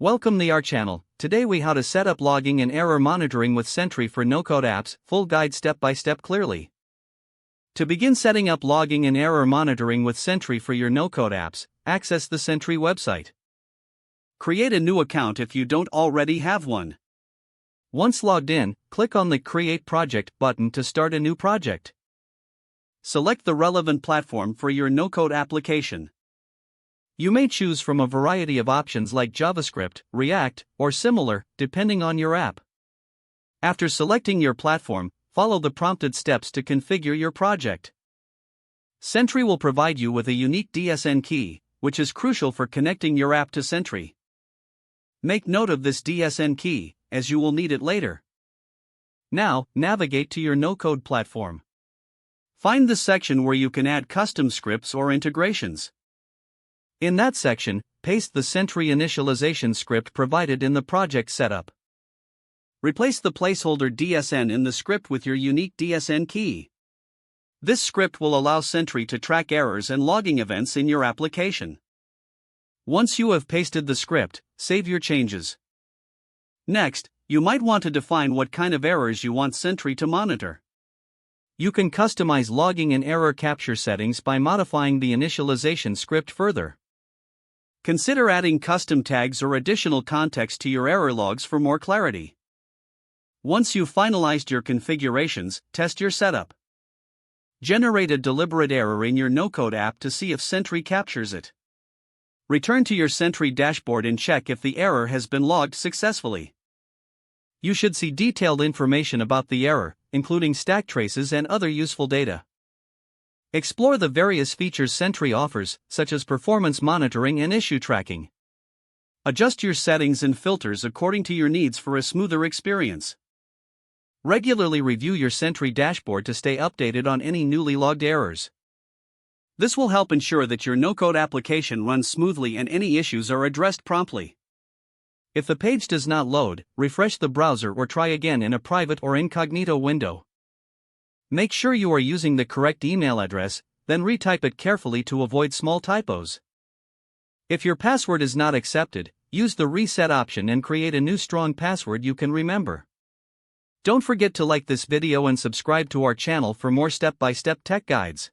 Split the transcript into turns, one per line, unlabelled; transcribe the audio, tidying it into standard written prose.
Welcome to our channel. Today we how to set up logging and error monitoring with Sentry for no-code apps, full guide step by step clearly. To begin setting up logging and error monitoring with Sentry for your no-code apps, access the Sentry website. Create a new account if you don't already have one. Once logged in, click on the Create Project button to start a new project. Select the relevant platform for your no-code application. You may choose from a variety of options like JavaScript, React, or similar, depending on your app. After selecting your platform, follow the prompted steps to configure your project. Sentry will provide you with a unique DSN key, which is crucial for connecting your app to Sentry. Make note of this DSN key, as you will need it later. Now, navigate to your no-code platform. Find the section where you can add custom scripts or integrations. In that section, paste the Sentry initialization script provided in the project setup. Replace the placeholder DSN in the script with your unique DSN key. This script will allow Sentry to track errors and logging events in your application. Once you have pasted the script, save your changes. Next, you might want to define what kind of errors you want Sentry to monitor. You can customize logging and error capture settings by modifying the initialization script further. Consider adding custom tags or additional context to your error logs for more clarity. Once you've finalized your configurations, test your setup. Generate a deliberate error in your no-code app to see if Sentry captures it. Return to your Sentry dashboard and check if the error has been logged successfully. You should see detailed information about the error, including stack traces and other useful data. Explore the various features Sentry offers, such as performance monitoring and issue tracking. Adjust your settings and filters according to your needs for a smoother experience. Regularly review your Sentry dashboard to stay updated on any newly logged errors. This will help ensure that your no-code application runs smoothly and any issues are addressed promptly. If the page does not load, refresh the browser or try again in a private or incognito window. Make sure you are using the correct email address, then retype it carefully to avoid small typos. If your password is not accepted, use the reset option and create a new strong password you can remember. Don't forget to like this video and subscribe to our channel for more step-by-step tech guides.